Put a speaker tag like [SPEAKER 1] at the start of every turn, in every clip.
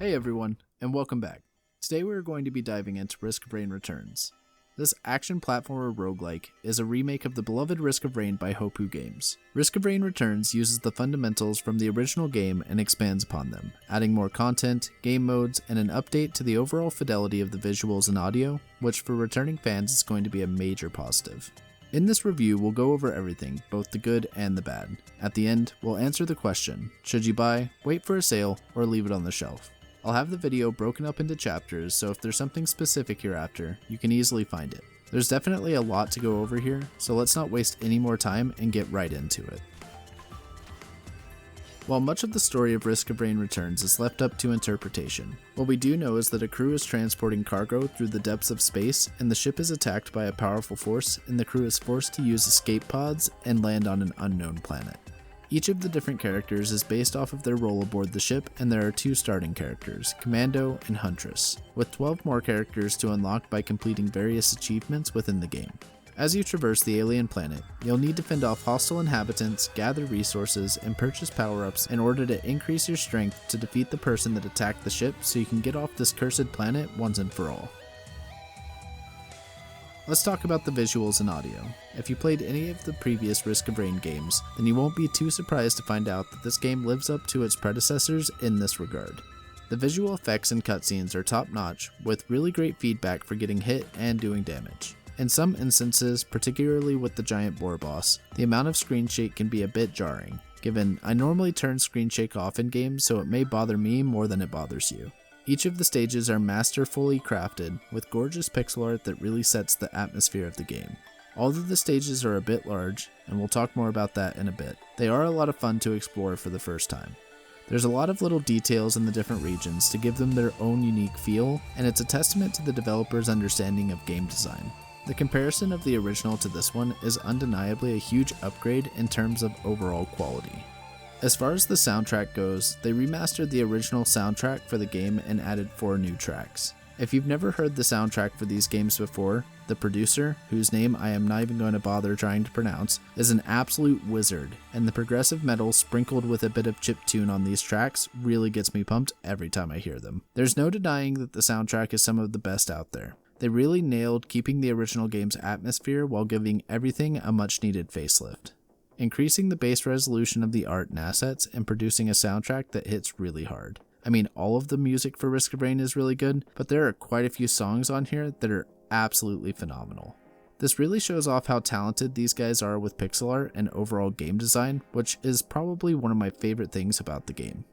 [SPEAKER 1] Hey everyone, and welcome back. Today we are going to be diving into Risk of Rain Returns. This action platformer roguelike is a remake of the beloved Risk of Rain by Hopoo Games. Risk of Rain Returns uses the fundamentals from the original game and expands upon them, adding more content, game modes, and an update to the overall fidelity of the visuals and audio, which for returning fans is going to be a major positive. In this review, we'll go over everything, both the good and the bad. At the end, we'll answer the question, should you buy, wait for a sale, or leave it on the shelf? I'll have the video broken up into chapters, so if there's something specific you're after, you can easily find it. There's definitely a lot to go over here, so let's not waste any more time and get right into it. While much of the story of Risk of Rain Returns is left up to interpretation, what we do know is that a crew is transporting cargo through the depths of space, and the ship is attacked by a powerful force, and the crew is forced to use escape pods and land on an unknown planet. Each of the different characters is based off of their role aboard the ship, and there are 2 starting characters, Commando and Huntress, with 12 more characters to unlock by completing various achievements within the game. As you traverse the alien planet, you'll need to fend off hostile inhabitants, gather resources, and purchase power-ups in order to increase your strength to defeat the person that attacked the ship so you can get off this cursed planet once and for all. Let's talk about the visuals and audio. If you played any of the previous Risk of Rain games, then you won't be too surprised to find out that this game lives up to its predecessors in this regard. The visual effects and cutscenes are top-notch, with really great feedback for getting hit and doing damage. In some instances, particularly with the giant boar boss, the amount of screen shake can be a bit jarring, given I normally turn screen shake off in games, so it may bother me more than it bothers you. Each of the stages are masterfully crafted, with gorgeous pixel art that really sets the atmosphere of the game. Although the stages are a bit large, and we'll talk more about that in a bit, they are a lot of fun to explore for the first time. There's a lot of little details in the different regions to give them their own unique feel, and it's a testament to the developers' understanding of game design. The comparison of the original to this one is undeniably a huge upgrade in terms of overall quality. As far as the soundtrack goes, they remastered the original soundtrack for the game and added 4 new tracks. If you've never heard the soundtrack for these games before, the producer, whose name I am not even going to bother trying to pronounce, is an absolute wizard, and the progressive metal sprinkled with a bit of chiptune on these tracks really gets me pumped every time I hear them. There's no denying that the soundtrack is some of the best out there. They really nailed keeping the original game's atmosphere while giving everything a much needed facelift, increasing the base resolution of the art and assets, and producing a soundtrack that hits really hard. I mean, all of the music for Risk of Rain is really good, but there are quite a few songs on here that are absolutely phenomenal. This really shows off how talented these guys are with pixel art and overall game design, which is probably one of my favorite things about the game.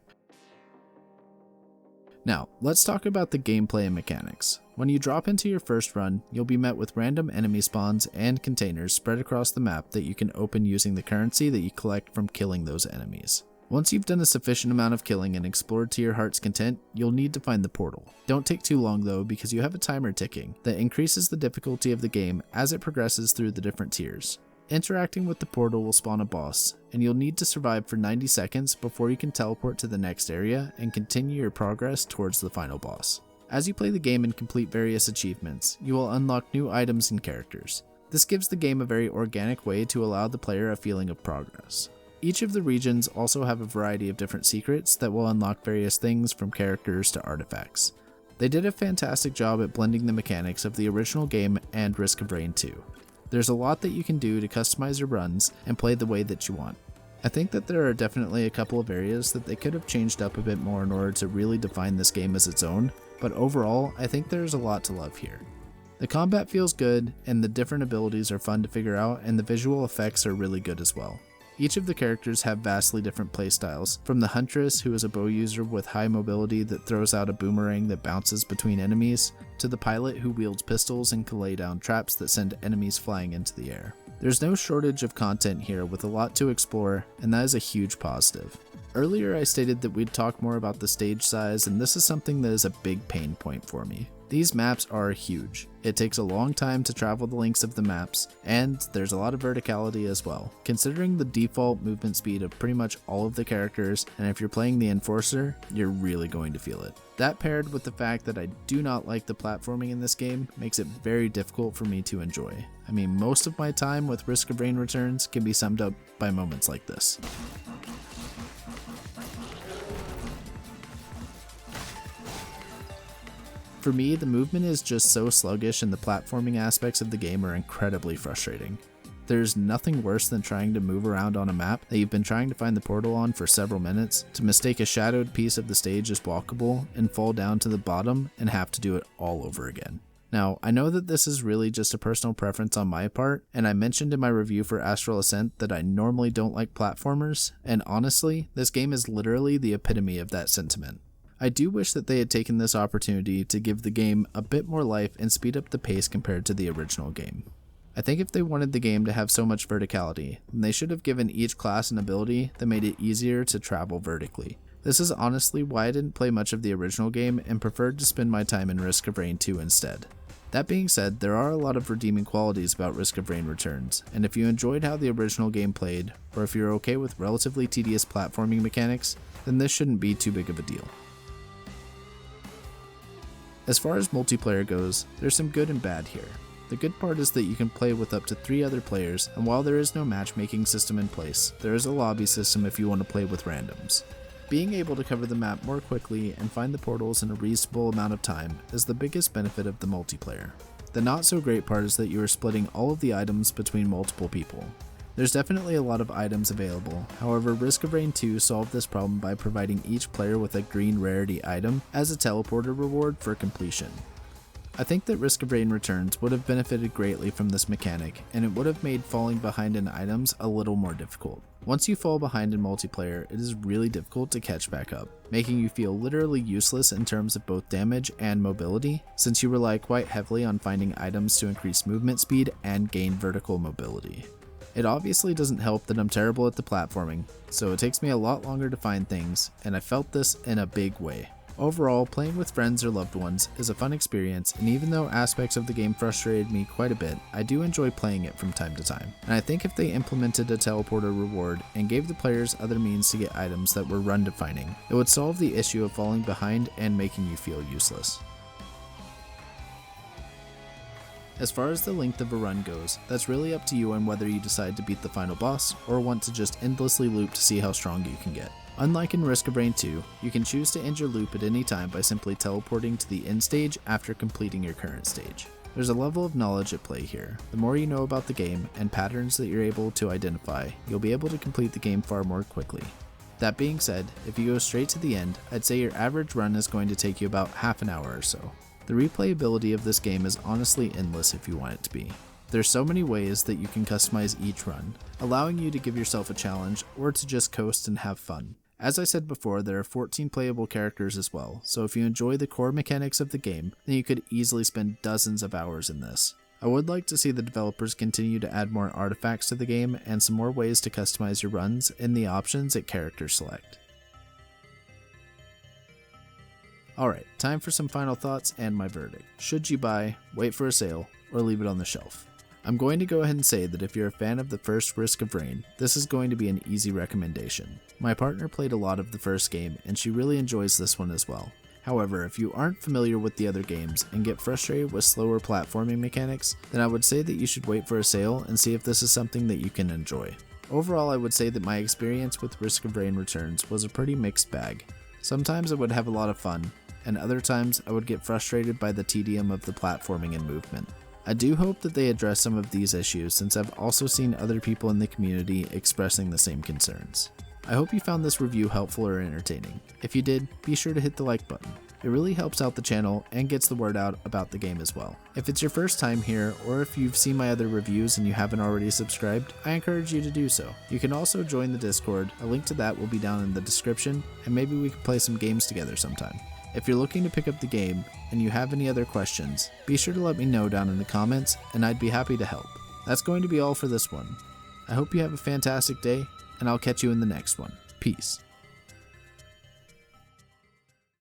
[SPEAKER 1] Now, let's talk about the gameplay and mechanics. When you drop into your first run, you'll be met with random enemy spawns and containers spread across the map that you can open using the currency that you collect from killing those enemies. Once you've done a sufficient amount of killing and explored to your heart's content, you'll need to find the portal. Don't take too long though, because you have a timer ticking that increases the difficulty of the game as it progresses through the different tiers. Interacting with the portal will spawn a boss, and you'll need to survive for 90 seconds before you can teleport to the next area and continue your progress towards the final boss. As you play the game and complete various achievements, you will unlock new items and characters. This gives the game a very organic way to allow the player a feeling of progress. Each of the regions also have a variety of different secrets that will unlock various things from characters to artifacts. They did a fantastic job at blending the mechanics of the original game and Risk of Rain 2. There's a lot that you can do to customize your runs and play the way that you want. I think that there are definitely a couple of areas that they could have changed up a bit more in order to really define this game as its own, but overall, I think there's a lot to love here. The combat feels good, and the different abilities are fun to figure out, and the visual effects are really good as well. Each of the characters have vastly different playstyles, from the Huntress, who is a bow user with high mobility that throws out a boomerang that bounces between enemies, to the pilot who wields pistols and can lay down traps that send enemies flying into the air. There's no shortage of content here with a lot to explore, and that is a huge positive. Earlier I stated that we'd talk more about the stage size, and this is something that is a big pain point for me. These maps are huge. It takes a long time to travel the lengths of the maps, and there's a lot of verticality as well. Considering the default movement speed of pretty much all of the characters, and if you're playing the Enforcer, you're really going to feel it. That paired with the fact that I do not like the platforming in this game makes it very difficult for me to enjoy. I mean, most of my time with Risk of Rain Returns can be summed up by moments like this. For me, the movement is just so sluggish and the platforming aspects of the game are incredibly frustrating. There's nothing worse than trying to move around on a map that you've been trying to find the portal on for several minutes, to mistake a shadowed piece of the stage as walkable and fall down to the bottom and have to do it all over again. Now, I know that this is really just a personal preference on my part, and I mentioned in my review for Astral Ascent that I normally don't like platformers, and honestly, this game is literally the epitome of that sentiment. I do wish that they had taken this opportunity to give the game a bit more life and speed up the pace compared to the original game. I think if they wanted the game to have so much verticality, then they should have given each class an ability that made it easier to travel vertically. This is honestly why I didn't play much of the original game and preferred to spend my time in Risk of Rain 2 instead. That being said, there are a lot of redeeming qualities about Risk of Rain Returns, and if you enjoyed how the original game played, or if you're okay with relatively tedious platforming mechanics, then this shouldn't be too big of a deal. As far as multiplayer goes, there's some good and bad here. The good part is that you can play with up to 3 other players, and while there is no matchmaking system in place, there is a lobby system if you want to play with randoms. Being able to cover the map more quickly and find the portals in a reasonable amount of time is the biggest benefit of the multiplayer. The not so great part is that you are splitting all of the items between multiple people. There's definitely a lot of items available, however Risk of Rain 2 solved this problem by providing each player with a green rarity item as a teleporter reward for completion. I think that Risk of Rain Returns would have benefited greatly from this mechanic, and it would have made falling behind in items a little more difficult. Once you fall behind in multiplayer, it is really difficult to catch back up, making you feel literally useless in terms of both damage and mobility, since you rely quite heavily on finding items to increase movement speed and gain vertical mobility. It obviously doesn't help that I'm terrible at the platforming, so it takes me a lot longer to find things, and I felt this in a big way. Overall, playing with friends or loved ones is a fun experience, and even though aspects of the game frustrated me quite a bit, I do enjoy playing it from time to time. And I think if they implemented a teleporter reward and gave the players other means to get items that were run defining, it would solve the issue of falling behind and making you feel useless. As far as the length of a run goes, that's really up to you on whether you decide to beat the final boss or want to just endlessly loop to see how strong you can get. Unlike in Risk of Rain 2, you can choose to end your loop at any time by simply teleporting to the end stage after completing your current stage. There's a level of knowledge at play here. The more you know about the game and patterns that you're able to identify, you'll be able to complete the game far more quickly. That being said, if you go straight to the end, I'd say your average run is going to take you about half an hour or so. The replayability of this game is honestly endless if you want it to be. There's so many ways that you can customize each run, allowing you to give yourself a challenge or to just coast and have fun. As I said before, there are 14 playable characters as well, so if you enjoy the core mechanics of the game, then you could easily spend dozens of hours in this. I would like to see the developers continue to add more artifacts to the game and some more ways to customize your runs in the options at character select. Alright, time for some final thoughts and my verdict. Should you buy, wait for a sale, or leave it on the shelf? I'm going to go ahead and say that if you're a fan of the first Risk of Rain, this is going to be an easy recommendation. My partner played a lot of the first game and she really enjoys this one as well. However, if you aren't familiar with the other games and get frustrated with slower platforming mechanics, then I would say that you should wait for a sale and see if this is something that you can enjoy. Overall, I would say that my experience with Risk of Rain Returns was a pretty mixed bag. Sometimes I would have a lot of fun, and other times I would get frustrated by the tedium of the platforming and movement. I do hope that they address some of these issues since I've also seen other people in the community expressing the same concerns. I hope you found this review helpful or entertaining. If you did, be sure to hit the like button. It really helps out the channel and gets the word out about the game as well. If it's your first time here, or if you've seen my other reviews and you haven't already subscribed, I encourage you to do so. You can also join the Discord, a link to that will be down in the description, and maybe we can play some games together sometime. If you're looking to pick up the game and you have any other questions, be sure to let me know down in the comments and I'd be happy to help. That's going to be all for this one. I hope you have a fantastic day and I'll catch you in the next one. Peace.